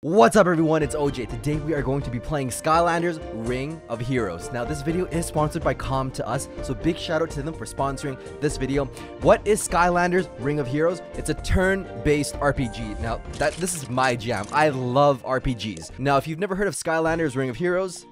What's up everyone, it's OJ. Today we are going to be playing Skylanders Ring of Heroes. Now this video is sponsored by Com to Us, so big shout out to them for sponsoring this video. What is Skylanders Ring of Heroes? It's a turn-based RPG. Now this is my jam. I love RPGs. Now if you've never heard of Skylanders Ring of Heroes,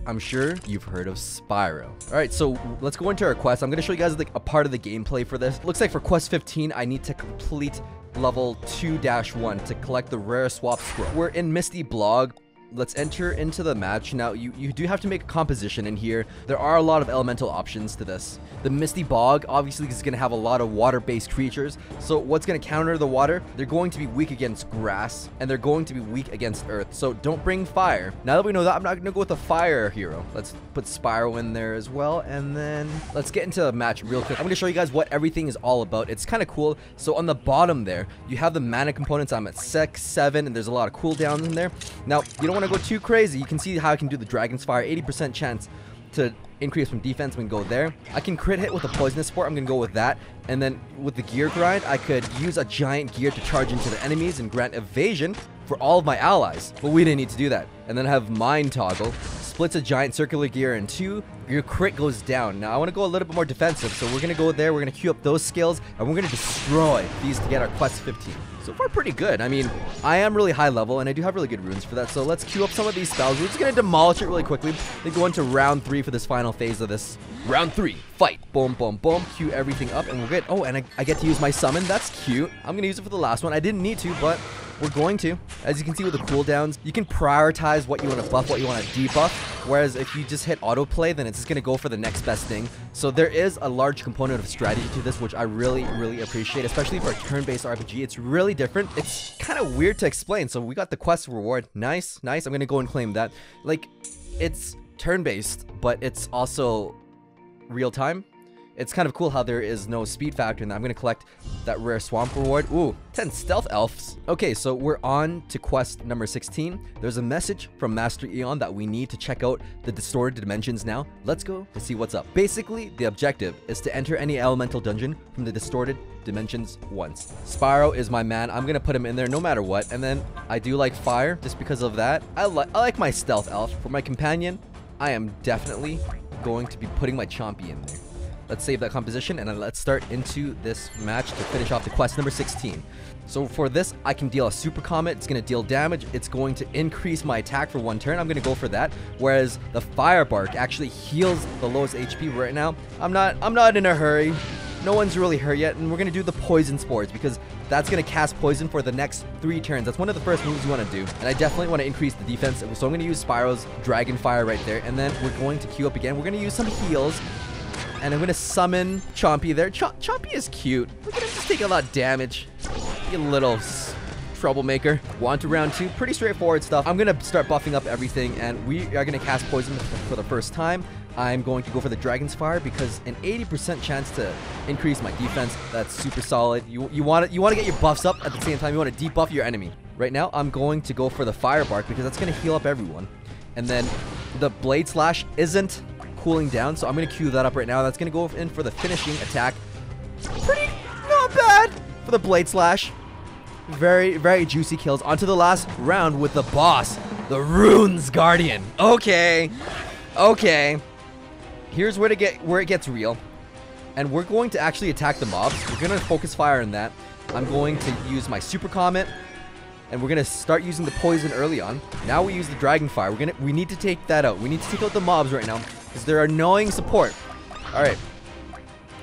I'm sure you've heard of Spyro. Alright, so let's go into our quest. I'm going to show you guys like a part of the gameplay for this. Looks like for quest 15 I need to complete level 2-1 to collect the rare swap scroll. We're in Misty Blog. Let's enter into the match. Now, you do have to make a composition in here. There are a lot of elemental options to this. The Misty Bog, obviously, is going to have a lot of water-based creatures. So what's going to counter the water? They're going to be weak against grass, and they're going to be weak against earth. So don't bring fire. Now that we know that, I'm not going to go with a fire hero. Let's put Spyro in there as well, and then let's get into the match real quick. I'm going to show you guys what everything is all about. It's kind of cool. So on the bottom there, you have the mana components. I'm at 6, 7, and there's a lot of cooldowns in there. Now, you don't want to go too crazy. You can see how I can do the Dragon's Fire, 80% chance to increase from defense. I'm gonna go there. I can crit hit with a poisonous sport. I'm gonna go with that. And then with the gear grind, I could use a giant gear to charge into the enemies and grant evasion for all of my allies. But we didn't need to do that. And then have Mind Toggle, splits a giant circular gear in two. Your crit goes down. Now I want to go a little bit more defensive, so we're gonna go there. We're gonna queue up those skills, and we're gonna destroy these to get our quest 15. So far, pretty good. I mean, I am really high level, and I do have really good runes for that. So let's queue up some of these spells. We're just gonna demolish it really quickly. Then go into round 3 for this final phase of this. Round 3, fight. Boom, boom, boom. Queue everything up, and we're good. Oh, and I get to use my summon. That's cute. I'm gonna use it for the last one. I didn't need to, but we're going to. As you can see with the cooldowns, you can prioritize what you want to buff, what you want to debuff. Whereas if you just hit autoplay, then it's just going to go for the next best thing. So there is a large component of strategy to this, which I really, really appreciate, especially for a turn-based RPG. It's really different. It's kind of weird to explain. So we got the quest reward. Nice, nice. I'm going to go and claim that. Like, it's turn-based, but it's also real-time. It's kind of cool how there is no speed factor in that. I'm going to collect that rare swamp reward. Ooh, 10 stealth elves. Okay, so we're on to quest number 16. There's a message from Master Eon that we need to check out the distorted dimensions now. Let's go to see what's up. Basically, the objective is to enter any elemental dungeon from the distorted dimensions once. Spyro is my man. I'm going to put him in there no matter what. And then I do like fire just because of that. I like my stealth elf. For my companion, I am definitely going to be putting my Chompy in there. Let's save that composition, and then let's start into this match to finish off the quest number 16. So for this, I can deal a Super Comet. It's going to deal damage. It's going to increase my attack for 1 turn. I'm going to go for that. Whereas the Fire Bark actually heals the lowest HP right now. I'm not in a hurry. No one's really hurt yet, and we're going to do the Poison Spores because that's going to cast poison for the next 3 turns. That's one of the first moves you want to do, and I definitely want to increase the defense. So I'm going to use Spyro's Dragon Fire right there, and then we're going to queue up again. We're going to use some heals. And I'm going to summon Chompy there. Chompy is cute. Look at him just take a lot of damage. You little troublemaker. Want to round 2. Pretty straightforward stuff. I'm going to start buffing up everything, and we are going to cast poison for the first time. I'm going to go for the Dragon's Fire because an 80% chance to increase my defense. That's super solid. You want to get your buffs up at the same time. You want to debuff your enemy. Right now, I'm going to go for the Fire Bark because that's going to heal up everyone. And then the Blade Slash isn't cooling down, so I'm going to queue that up right now. That's going to go in for the finishing attack. Pretty not bad for the Blade Slash. Very, very juicy kills. On to the last round with the boss, the Rune's Guardian. Okay. Here's where it gets real. And we're going to actually attack the mobs. We're going to focus fire on that. I'm going to use my Super Comet. And we're going to start using the poison early on. Now we use the Dragon Fire. We need to take that out. We need to take out the mobs right now because they're annoying support. All right.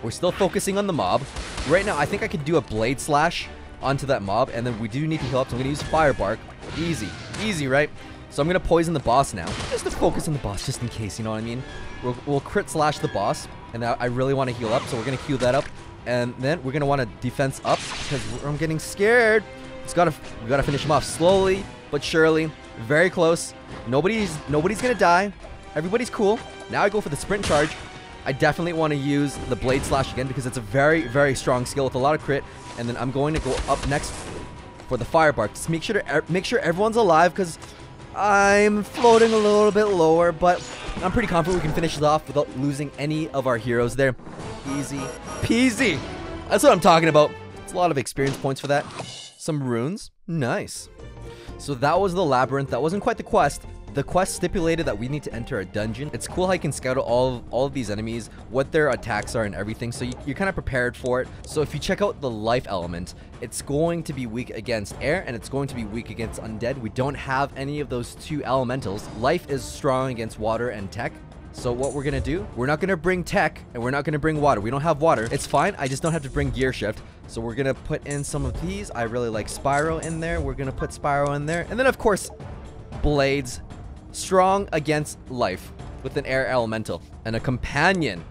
We're still focusing on the mob. Right now, I think I could do a Blade Slash onto that mob. And then we do need to heal up. So I'm going to use Fire Bark. Easy. Easy, right? So I'm going to poison the boss now. Just to focus on the boss, just in case, you know what I mean? We'll crit slash the boss. And now I really want to heal up. So we're going to queue that up. And then we're going to want to defense up because I'm getting scared. We gotta finish him off slowly but surely. Very close. Nobody's gonna die. Everybody's cool. Now I go for the sprint charge. I definitely want to use the Blade Slash again because it's a very, very strong skill with a lot of crit. And then I'm going to go up next for the Fire Bark. Just make sure everyone's alive because I'm floating a little bit lower, but I'm pretty confident we can finish this off without losing any of our heroes there. Easy peasy. That's what I'm talking about. It's a lot of experience points for that. Some runes. Nice. So that was the labyrinth. That wasn't quite the quest. The quest stipulated that we need to enter a dungeon. It's cool how you can scout out all of these enemies, what their attacks are and everything, so you're kind of prepared for it. So if you check out the life element, it's going to be weak against air and it's going to be weak against undead. We don't have any of those two elementals. Life is strong against water and tech. So what we're gonna do, we're not gonna bring tech and we're not gonna bring water. We don't have water. It's fine. I just don't have to bring gear shift. So we're gonna put in some of these. I really like Spyro in there. We're gonna put Spyro in there. And then of course, blades. Strong against life with an air elemental and a companion.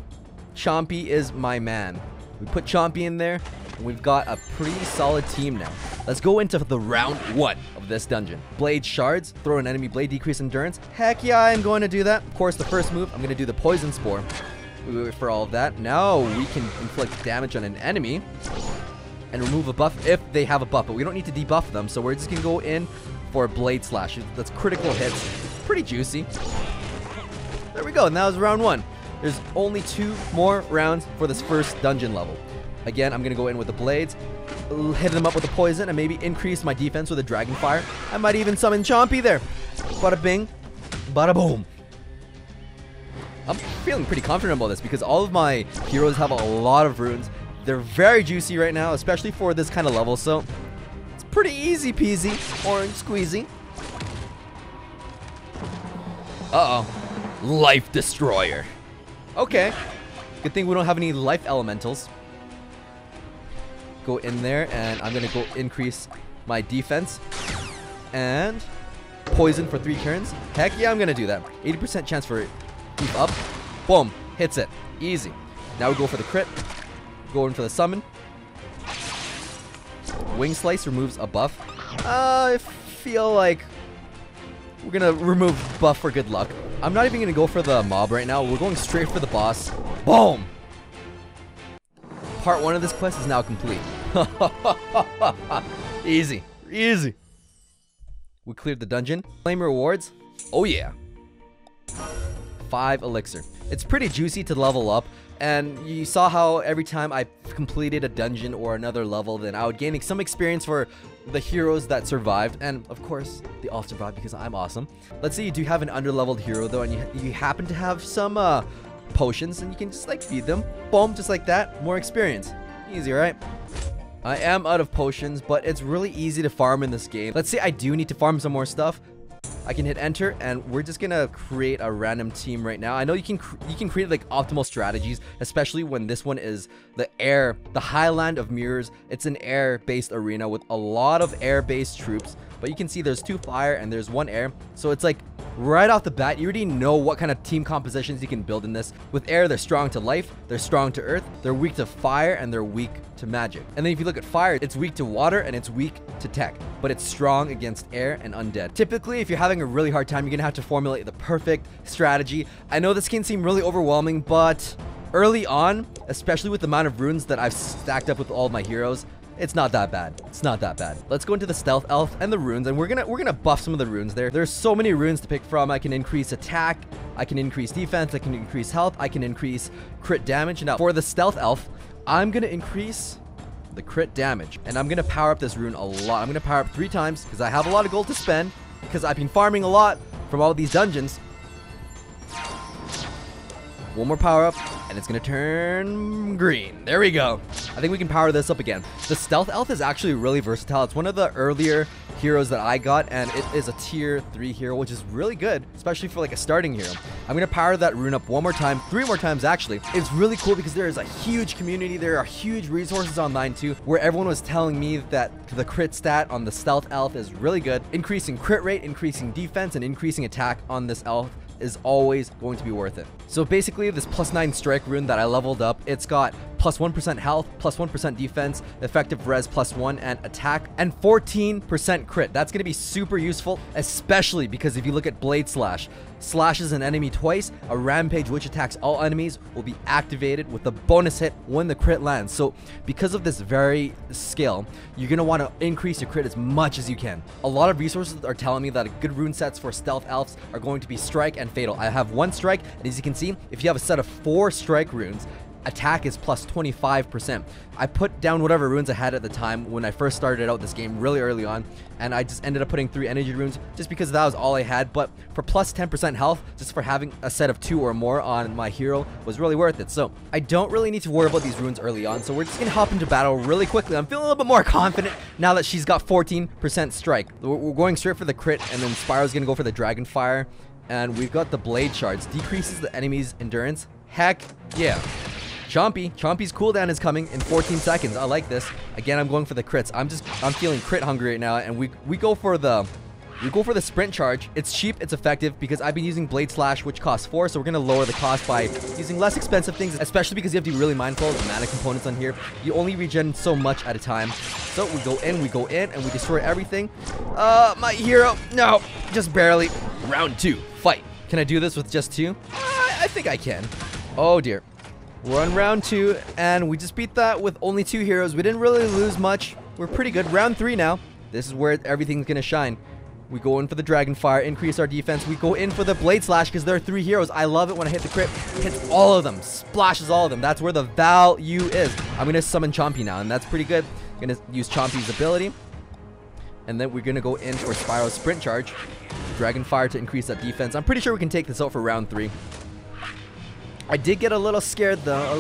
Chompy is my man. We put Chompy in there and we've got a pretty solid team now. Let's go into the round 1 of this dungeon. Blade shards, throw an enemy blade, decrease endurance. Heck yeah, I'm going to do that. Of course, the first move, I'm going to do the poison spore. We wait for all of that. Now we can inflict damage on an enemy and remove a buff if they have a buff, but we don't need to debuff them, so we're just going to go in for a blade slash. That's critical hits. Pretty juicy. There we go. And that was round 1. There's only 2 more rounds for this first dungeon level. Again, I'm going to go in with the blades, hit them up with the poison, and maybe increase my defense with a dragon fire. I might even summon Chompy there. Bada bing, bada boom. I'm feeling pretty confident about this because all of my heroes have a lot of runes. They're very juicy right now, especially for this kind of level, so it's pretty easy peasy, orange squeezy. Uh-oh. Life Destroyer. Okay. Good thing we don't have any life elementals. Go in there, and I'm going to go increase my defense. And poison for 3 turns. Heck yeah, I'm going to do that. 80% chance for keep up. Boom. Hits it. Easy. Now we go for the crit. Go in for the summon. Wing Slice removes a buff. I feel like we're gonna remove buff for good luck. I'm not even gonna go for the mob right now. We're going straight for the boss. Boom! Part 1 of this quest is now complete. Easy. Easy. We cleared the dungeon. Claim rewards. Oh yeah. 5 elixir. It's pretty juicy to level up. And you saw how every time I completed a dungeon or another level, then I would gain some experience for the heroes that survived. And of course, they all survived because I'm awesome. Let's say you do have an underleveled hero though, and you happen to have some potions, and you can just like feed them. Boom, just like that. More experience. Easy, right? I am out of potions, but it's really easy to farm in this game. Let's say I do need to farm some more stuff. I can hit enter, and we're just gonna create a random team right now. I know you can create like optimal strategies, especially when this one is the Highland of Mirrors. It's an air-based arena with a lot of air-based troops, but you can see there's 2 fire and there's 1 air. So it's like right off the bat, you already know what kind of team compositions you can build in this. With air, they're strong to life, they're strong to earth, they're weak to fire, and they're weak to magic. And then if you look at fire, it's weak to water and it's weak to tech, but it's strong against air and undead. Typically, if you're having a really hard time, you're gonna have to formulate the perfect strategy. I know this can seem really overwhelming, but early on, especially with the amount of runes that I've stacked up with all of my heroes, it's not that bad. It's not that bad. Let's go into the stealth elf and the runes, and we're gonna buff some of the runes there. There's so many runes to pick from. I can increase attack, I can increase defense, I can increase health, I can increase crit damage. Now for the stealth elf, I'm gonna increase the crit damage, and I'm gonna power up this rune a lot. I'm gonna power up 3 times because I have a lot of gold to spend because I've been farming a lot from all of these dungeons. 1 more power up, and it's gonna turn green. There we go. I think we can power this up again. The stealth elf is actually really versatile. It's one of the earlier heroes that I got, and it is a tier 3 hero, which is really good, especially for like a starting hero. I'm gonna power that rune up 1 more time, 3 more times actually. It's really cool because there is a huge community. There are huge resources online too, where everyone was telling me that the crit stat on the stealth elf is really good. Increasing crit rate, increasing defense, and increasing attack on this elf is always going to be worth it. So basically, this +9 strike rune that I leveled up, it's got +1% health, +1% defense, effective res +1, and attack, and 14% crit. That's going to be super useful, especially because if you look at Blade Slash, slashes an enemy twice, a rampage which attacks all enemies will be activated with a bonus hit when the crit lands. So because of this very skill, you're going to want to increase your crit as much as you can. A lot of resources are telling me that good rune sets for stealth elves are going to be strike and fatal. I have 1 strike, and as you can see, if you have a set of 4 strike runes, attack is plus 25%. I put down whatever runes I had at the time when I first started out this game really early on, and I just ended up putting 3 energy runes just because that was all I had. But for plus 10% health, just for having a set of 2 or more on my hero was really worth it. So I don't really need to worry about these runes early on, so we're just gonna hop into battle really quickly. I'm feeling a little bit more confident now that she's got 14% strike. We're going straight for the crit, and then Spyro's gonna go for the dragon fire, and we've got the blade shards. Decreases the enemy's endurance. Heck yeah. Chompy's cooldown is coming in 14 seconds. I like this. Again, I'm going for the crits. I'm feeling crit hungry right now, and we go for the sprint charge. It's cheap, it's effective because I've been using Blade Slash, which costs 4, so we're gonna lower the cost by using less expensive things, especially because you have to be really mindful of the mana components on here. You only regen so much at a time. So we go in, and we destroy everything. My hero, no, just barely. Round 2, fight. Can I do this with just 2? I think I can. Oh dear. We're on round 2, and we just beat that with only 2 heroes. We didn't really lose much. We're pretty good. Round 3 now. This is where everything's gonna shine. We go in for the dragon fire, increase our defense. We go in for the blade slash because there are 3 heroes. I love it when I hit the crit. Hits all of them, splashes all of them. That's where the value is. I'm gonna summon Chompy now, and that's pretty good. I'm gonna use Chompy's ability, and then we're gonna go in for Spyro's sprint charge. Dragon fire to increase that defense. I'm pretty sure we can take this out for round 3. I did get a little scared though,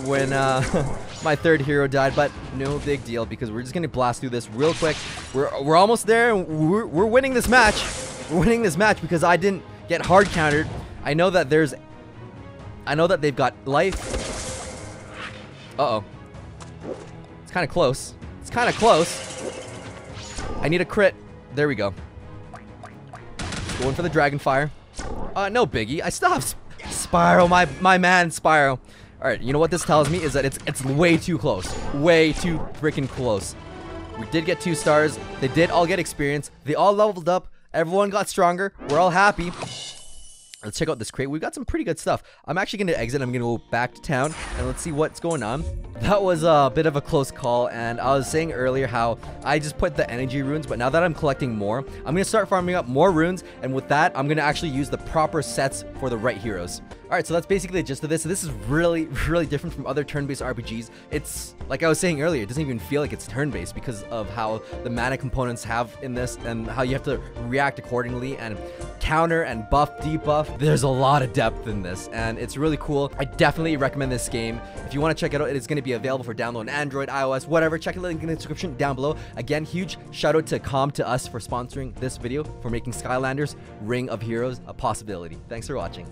when my 3rd hero died, but no big deal because we're just gonna blast through this real quick. We're almost there. We're winning this match. We're winning this match because I didn't get hard countered. I know that they've got life. Uh-oh. It's kind of close. It's kind of close. I need a crit. There we go. Going for the dragon fire. No biggie. I still have Spyro, my man Spyro. Alright, you know what this tells me is that it's way too close. Way too freaking close. We did get 2 stars. They did all get experience. They all leveled up. Everyone got stronger. We're all happy. Let's check out this crate. We've got some pretty good stuff. I'm actually going to exit. I'm going to go back to town, and let's see what's going on. That was a bit of a close call, and I was saying earlier how I just put the energy runes, but now that I'm collecting more, I'm going to start farming up more runes, and with that, I'm going to actually use the proper sets for the right heroes. Alright, so that's basically the gist of this. So this is really, really different from other turn-based RPGs. It's, like I was saying earlier, it doesn't even feel like it's turn-based because of how the mana components have in this and how you have to react accordingly and counter and buff, debuff. There's a lot of depth in this, and it's really cool. I definitely recommend this game. If you want to check it out, it is going to be available for download on Android, iOS, whatever. Check the link in the description down below. Again, huge shout out to Com to Us for sponsoring this video, for making Skylanders Ring of Heroes a possibility. Thanks for watching.